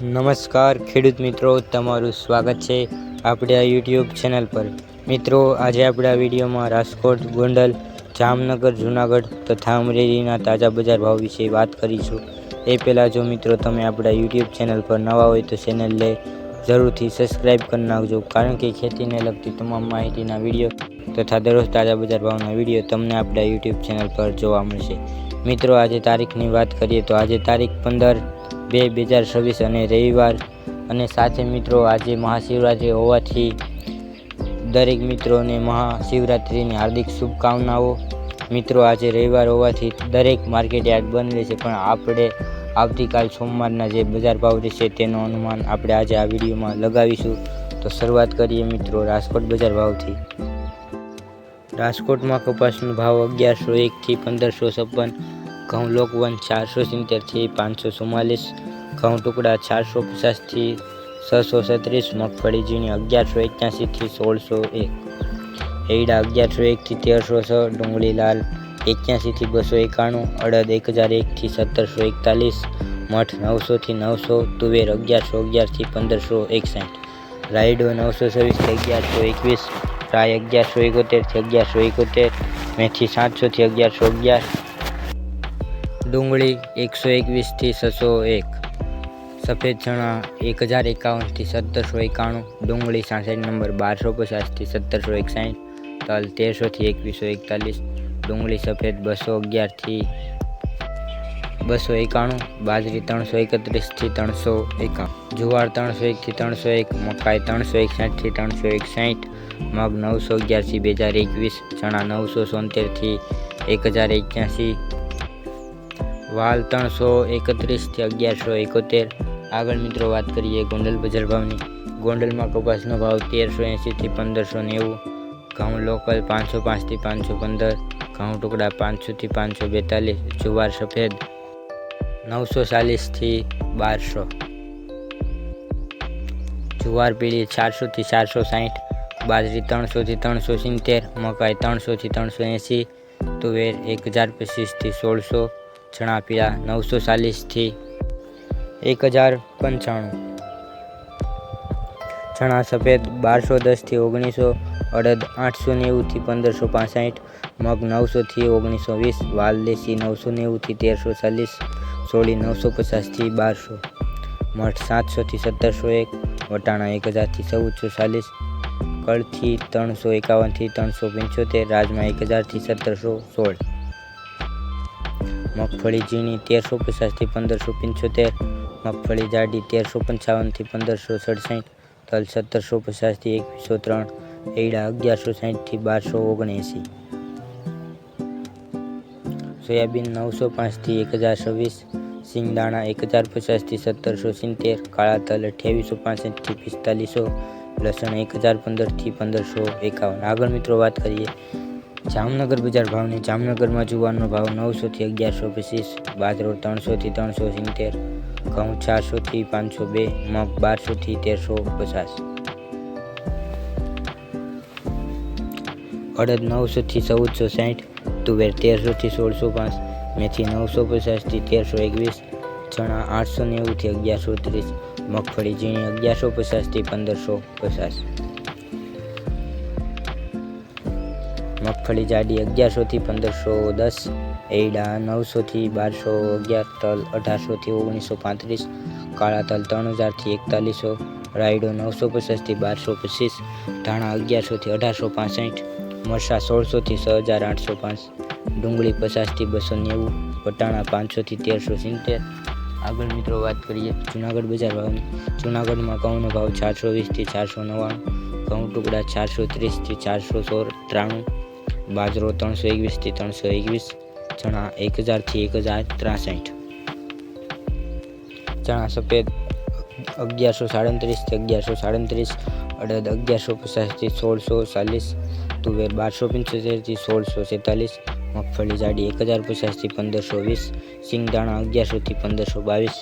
નમસ્કાર ખેડૂત મિત્રો, તમારું સ્વાગત છે આપણે આ યુટ્યુબ ચેનલ પર। મિત્રો, આજે આપણે આ વિડીયોમાં રાજકોટ, ગોંડલ, જામનગર, જૂનાગઢ તથા અમરેલીના તાજા બજાર ભાવ વિશે વાત કરીશું। એ પહેલાં જો મિત્રો તમે આપણા યુટ્યુબ ચેનલ પર નવા હોય તો ચેનલને જરૂરથી સબસ્ક્રાઈબ કરી નાખજો, કારણ કે ખેતીને લગતી તમામ માહિતીના વિડીયો તથા દરરોજ તાજા બજાર ભાવના વિડીયો તમને આપણા યુટ્યુબ ચેનલ પર જોવા મળશે। મિત્રો, આજે તારીખની વાત કરીએ તો આજે તારીખ 15/2/2026 અને રવિવાર, અને સાથે મિત્રો આજે મહાશિવરાત્રિ હોવાથી દરેક મિત્રોને મહાશિવરાત્રિની હાર્દિક શુભકામનાઓ। મિત્રો, આજે રવિવાર હોવાથી દરેક માર્કેટ યાર્ડ બંધ રહેશે, પણ આપણે આવતીકાલ સોમવારના જે બજાર ભાવ રહેશે તેનું અનુમાન આપણે આજે આ વિડીયોમાં લગાવીશું। તો શરૂઆત કરીએ મિત્રો રાજકોટ બજાર ભાવથી। રાજકોટમાં કપાસનો ભાવ 1101 થી 1556, ઘઉં લોકવન 470 થી 544, ઘઉં ટુકડા 450 થી 637, મગફળી ઝીણી 1181 થી 1601, એરડા 1101 થી 1306, ડુંગળી લાલ 81 થી 291, અડદ 1001 થી 1741, મઠ 900 થી 900, તુવેર 1111 થી 1561, રાયડો 926 થી 1121, રાય 1171 થી 1171, મેથી 700 થી 1111, ડુંગળી 121 થી 601, સફેદ ચણા 1051 થી 1791, ડુંગળી 66 નંબર 1250 થી 1761, તલ 1300 થી 2141, ડુંગળી સફેદ 211 થી 291, બાજરી 331 થી 351, જુવાર 301 થી 301, મકાઈ 361 થી 361, મગ 911 થી 2021, ચણા 977 થી 1081, વાલ 331 થી 1171। આગળ મિત્રો વાત કરીએ ગોંડલ બજાર ભાવની। ગોંડલમાં કપાસનો ભાવ 1380 થી 1590, ઘઉં લોકલ 505 થી 515, ઘઉં ટુકડા 500 થી 542, જુવાર સફેદ 940 થી 1200, જુવાર પીળી 400 થી 460, બાજરી 300 થી 370, મકાઈ 300 થી 380, તુવેર 1025 થી 1600, ચણા પીળા 940 થી 1095, ચણા સફેદ 1210 થી 1900, અડદ 890 થી 1565, મગ 900 થી 1920, વાલ દેશી 990 થી 1340, સોળી 950 થી 1200, મઠ 700 થી 1701, વટાણા 1000 થી 1440, કળથી 351 થી 375, રાજમા 1000 થી 1716, મગફળી ઝીણી 1350 થી 1575, મગફળી જાડી 1355 થી 1567, તલ 1750 થી 2103, એરડા 1160 થી 1279, સોયાબીન 905 થી 1026, સિંગદાણા 1050 થી 1770, કાળા તલ 2865 થી 4500, લસણ 1015 થી 1551। આગળ મિત્રો વાત કરીએ જામનગર બજાર ભાવની। જામનગરમાં જુવારનો ભાવ 900 થી 1125, બાજરો 300 થી 370, ઘઉં 400 થી 502, મગ 1200 થી 1350, અડદ 900 થી 1460, તુવેર 1300 થી 1605, મેથી 950 થી 1321, ચણા 890 થી 1130, મગફળી ઝીણી 1150 થી 1550, મગફળી જાડી 1100 થી 1510, એરડા 900 થી 1211, તલ 1800 થી 1935, કાળા તલ 3000 થી 4100, રાયડો 950 થી 1225, ધાણા 1100 થી 1865, મરચાં 1600 થી 6805, ડુંગળી 50 થી 290, વટાણા 500 થી 1370। આગળ મિત્રો વાત કરીએ જૂનાગઢ બજાર ભાવની। જૂનાગઢમાં ઘઉંનો ભાવ 420 થી 499, ઘઉં ટુકડા 430 થી 493, બાજરો 321 થી 321, ચણા 1000 થી 1063, ચણા સફેદ 1137 થી 1137, અડદ 1150 થી 1640, તુવેર 1275 થી 1646, મગફળી જાડી 1050 થી 1520, સિંગદાણા 1100 થી 1522।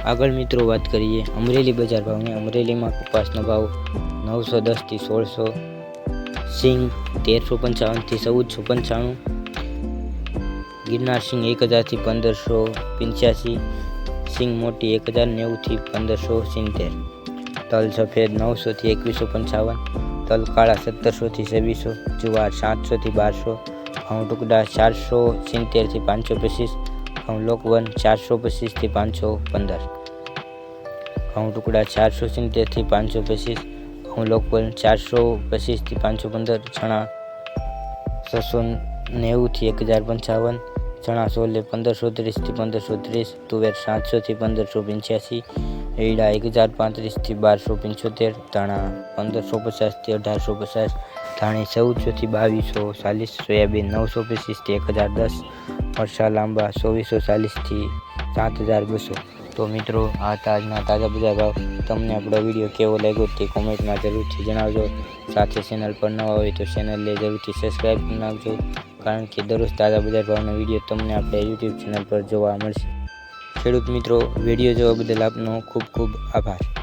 આગળ મિત્રો વાત કરીએ અમરેલી બજાર ભાવની। અમરેલીમાં કપાસનો ભાવ 910 થી 1600, સિંગ 1355 થી 1495, ગિરનાર સિંગ 1000 થી 1585, સિંગ મોટી 1090 થી 1570, તલ સફેદ 900 થી 2155, તલ કાળા 1700 થી 2600, જુવાર 700 થી 1200, ઘઉં ટુકડા 470 થી 525, ઘઉં લોકવન 425 થી 515, ઘઉં ટુકડા 470 થી 525, ઘઉં લોકવન 425 થી 515, ચણા 690 થી 1055, ચણા છોલે 1530 થી 1530, તુવેર 700 થી 1585, એરડા 1035 થી 1275, ધાણા 1550 થી 1850, ધાણી 1400 થી 2240, સોયાબીન 925 થી 1010, મરચાં લાંબા 2440 થી 7200। તો મિત્રો આ આજના તાજા બજાર ભાવ। તમને આપણો વિડીયો કેવો લાગ્યો તે કોમેન્ટમાં જરૂરથી જણાવજો। સાથે ચેનલ પર નવા હોય તો ચેનલને જરૂરથી સબસ્ક્રાઈબ કરી નાખજો, કારણ કે દરરોજ તાજા બજાર ભાવનો વિડીયો તમને આપણે યુટ્યુબ ચેનલ પર જોવા મળશે। ખેડૂત મિત્રો, વિડીયો જોવા બદલ આપનો ખૂબ ખૂબ આભાર।